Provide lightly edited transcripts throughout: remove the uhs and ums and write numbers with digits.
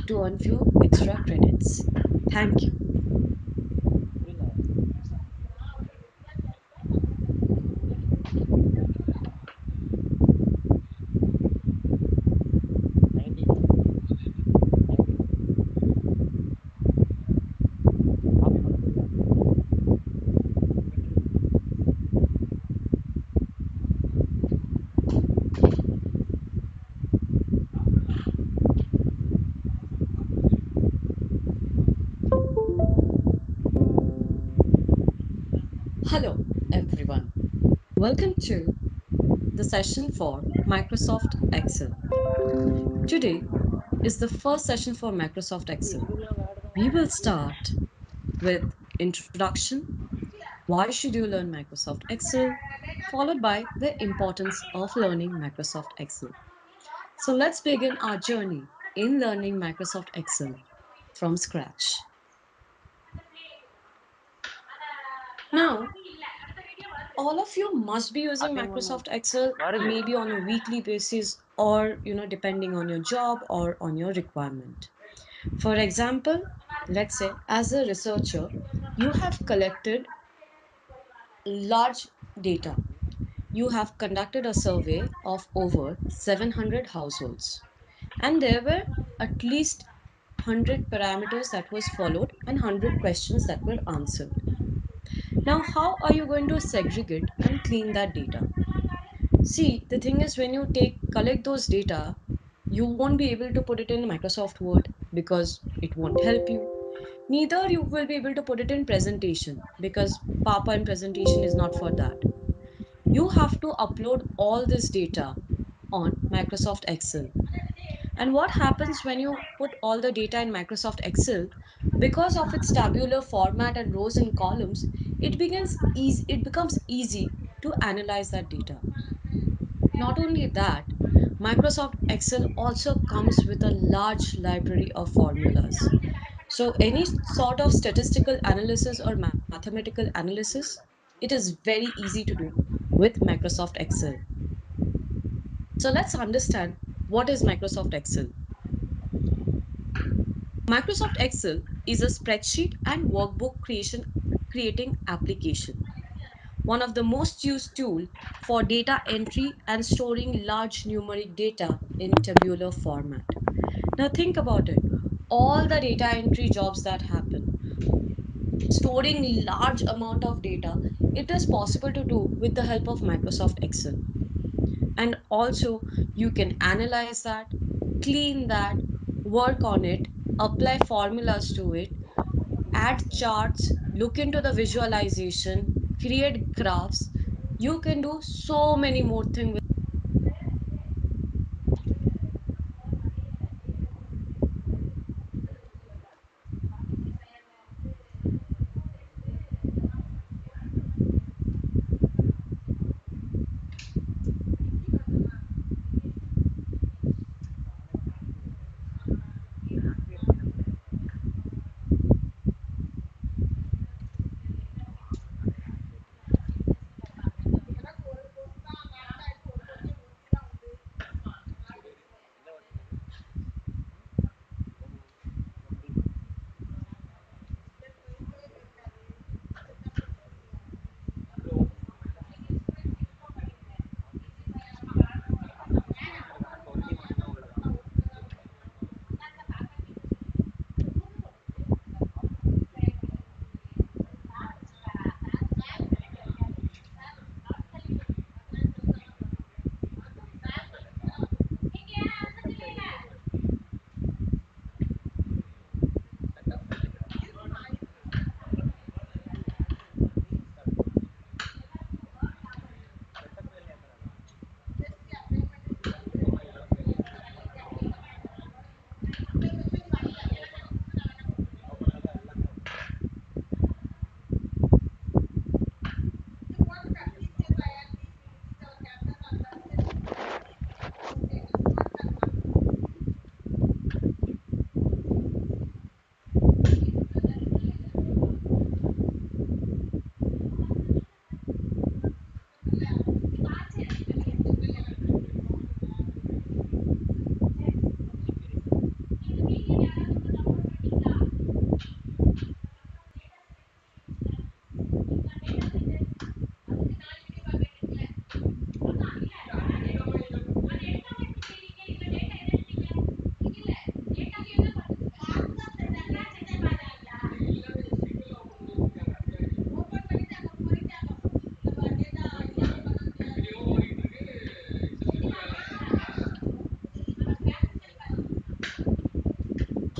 to earn few extra credits. Thank you. Hello, everyone. Welcome to the session for Microsoft Excel. Today is the first session for Microsoft Excel. We will start with introduction, why should you learn Microsoft Excel, followed by the importance of learning Microsoft Excel. So let's begin our journey in learning Microsoft Excel from scratch. Now, all of you must be using Microsoft Excel maybe on a weekly basis or depending on your job or on your requirement. For example, let's say as a researcher, you have collected large data. You have conducted a survey of over 700 households, and there were at least 100 parameters that was followed and 100 questions that were answered. Now, how are you going to segregate and clean that data? See, the thing is, when you collect those data, you won't be able to put it in Microsoft Word because it won't help you. Neither you will be able to put it in presentation because PowerPoint presentation is not for that. You have to upload all this data on Microsoft Excel. And what happens when you put all the data in Microsoft Excel? Because of its tabular format and rows and columns, it becomes easy to analyze that data. Not only that, Microsoft Excel also comes with a large library of formulas. So any sort of statistical analysis or mathematical analysis, it is very easy to do with Microsoft Excel. So let's understand what is Microsoft Excel. Microsoft Excel is a spreadsheet and workbook creating application. One of the most used tool for data entry and storing large numeric data in tabular format. Now think about it. All the data entry jobs that happen, storing large amount of data, it is possible to do with the help of Microsoft Excel. And also you can analyze that, clean that, work on it, apply formulas to it, add charts, look into the visualization, create graphs. You can do so many more things.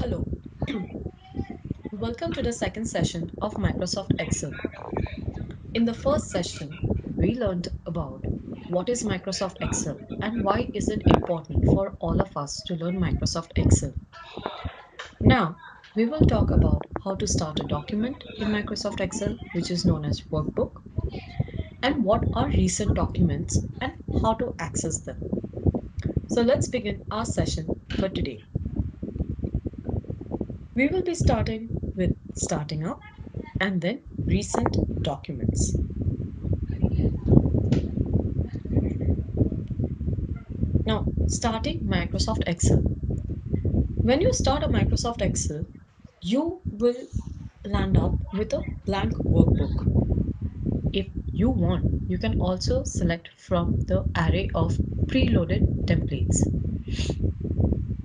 Hello, welcome to the second session of Microsoft Excel. In the first session, we learned about what is Microsoft Excel and why is it important for all of us to learn Microsoft Excel. Now, we will talk about how to start a document in Microsoft Excel, which is known as workbook, and what are recent documents and how to access them. So let's begin our session for today. We will be starting with starting up and then recent documents. Now, starting Microsoft Excel. When you start a Microsoft Excel, you will land up with a blank workbook. If you want, you can also select from the array of preloaded templates.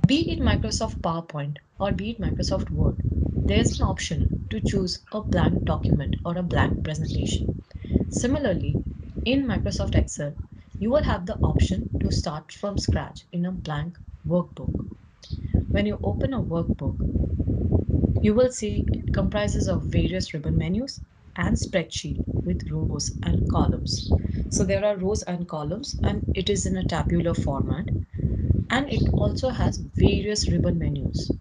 Be it Microsoft PowerPoint or be it Microsoft Word, there's an option to choose a blank document or a blank presentation. Similarly, in Microsoft Excel, you will have the option to start from scratch in a blank workbook. When you open a workbook, you will see it comprises of various ribbon menus and spreadsheet with rows and columns. So there are rows and columns and it is in a tabular format and it also has various ribbon menus.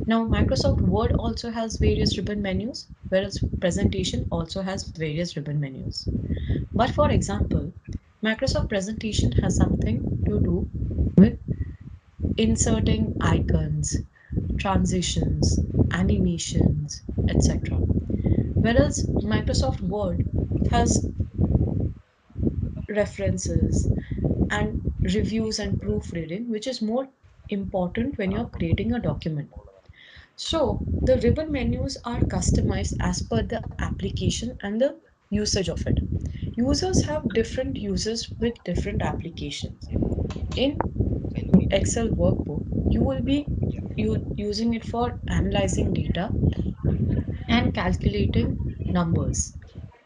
Now Microsoft Word also has various ribbon menus, whereas presentation also has various ribbon menus. But for example, Microsoft presentation has something to do with inserting icons, transitions, animations, etc. Whereas Microsoft Word has references and reviews and proofreading, which is more important when you're creating a document. So the ribbon menus are customized as per the application and the usage of it. Users have different uses with different applications. In Excel workbook, you will be using it for analyzing data and calculating numbers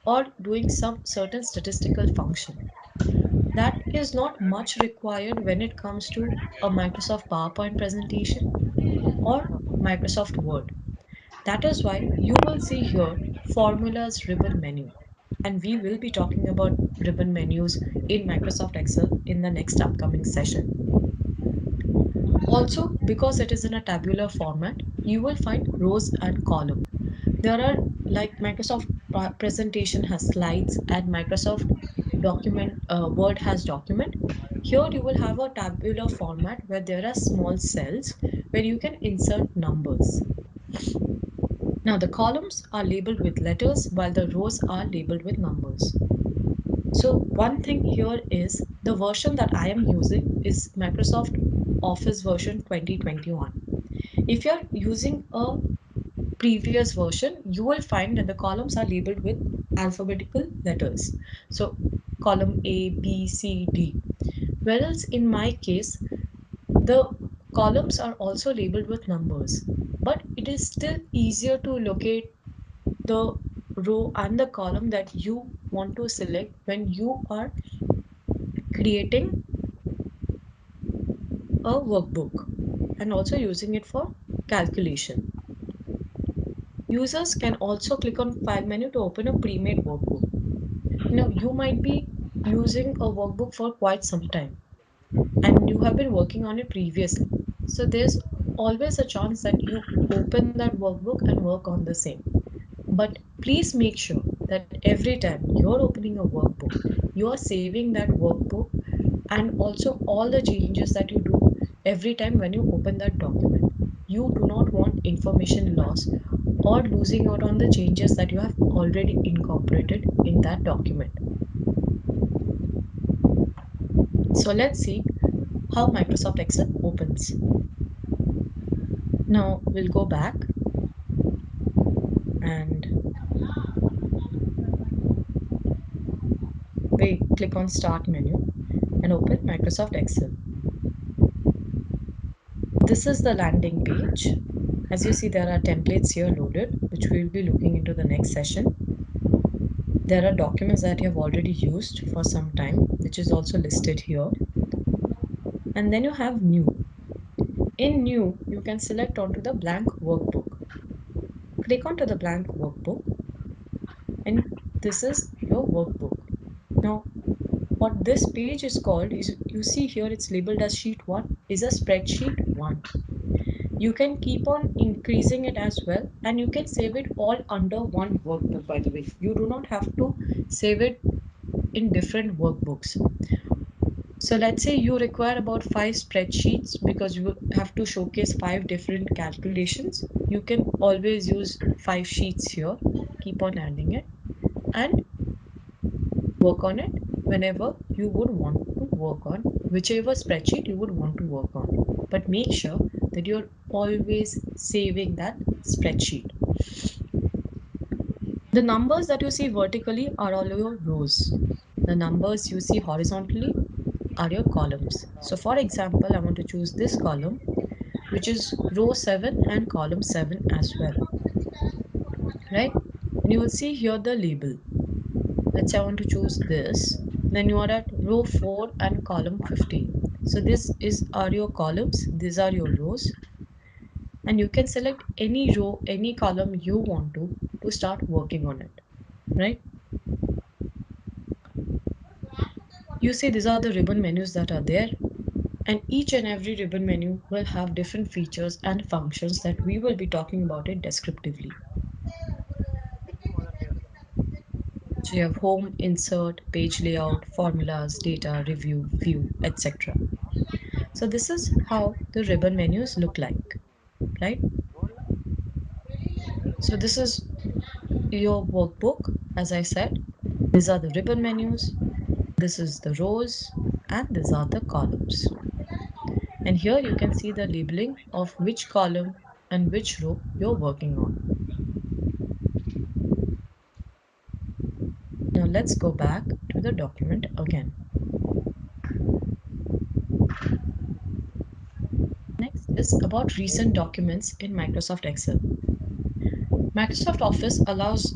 or doing some certain statistical function. That is not much required when it comes to a Microsoft PowerPoint presentation or Microsoft Word. That is why you will see here formulas ribbon menu. And we will be talking about ribbon menus in Microsoft Excel in the next upcoming session. Also, because it is in a tabular format, you will find rows and column. There are like Microsoft presentation has slides and Microsoft document Word has document. Here you will have a tabular format where there are small cells where you can insert numbers. Now the columns are labeled with letters while the rows are labeled with numbers. So one thing here is the version that I am using is Microsoft Office version 2021. If you're using a previous version, you will find that the columns are labeled with alphabetical letters. So column A, B, C, D. Whereas in my case, the columns are also labeled with numbers, but it is still easier to locate the row and the column that you want to select when you are creating a workbook and also using it for calculation. Users can also click on File menu to open a pre-made workbook. You might be using a workbook for quite some time and you have been working on it previously. So there's always a chance that you open that workbook and work on the same. But please make sure that every time you're opening a workbook, you are saving that workbook and also all the changes that you do every time when you open that document. You do not want information loss or losing out on the changes that you have already incorporated in that document. So let's see how Microsoft Excel opens. Now we'll go back and we click on Start menu and open Microsoft Excel. This is the landing page. As you see, there are templates here loaded, which we'll be looking into the next session. There are documents that you have already used for some time, which is also listed here. And then you have new. In New, you can select onto the blank workbook. Click onto the blank workbook, and this is your workbook. Now, what this page is called is, you see here it's labeled as sheet 1, is a spreadsheet 1. You can keep on increasing it as well, and you can save it all under one workbook, by the way. You do not have to save it in different workbooks. So let's say you require about 5 spreadsheets because you have to showcase 5 different calculations. You can always use 5 sheets here, keep on adding it, and work on it whenever you would want to work on whichever spreadsheet you would want to work on. But make sure that you're always saving that spreadsheet. The numbers that you see vertically are all your rows. The numbers you see horizontally are your columns. So for example, I want to choose this column, which is row 7 and column 7 as well, right? And you will see here the label. Let's say I want to choose this. Then you are at row 4 and column 15. So this is are your columns, these are your rows, and you can select any row, any column you want to start working on it, right? You see these are the ribbon menus that are there, and each and every ribbon menu will have different features and functions that we will be talking about it descriptively. So you have home, insert, page layout, formulas, data, review, view, etc. So this is how the ribbon menus look like, right? So this is your workbook. As I said, these are the ribbon menus, this is the rows, and these are the columns. And here you can see the labeling of which column and which row you're working on. Now let's go back to the document again. Next is about recent documents in Microsoft Excel. Microsoft Office allows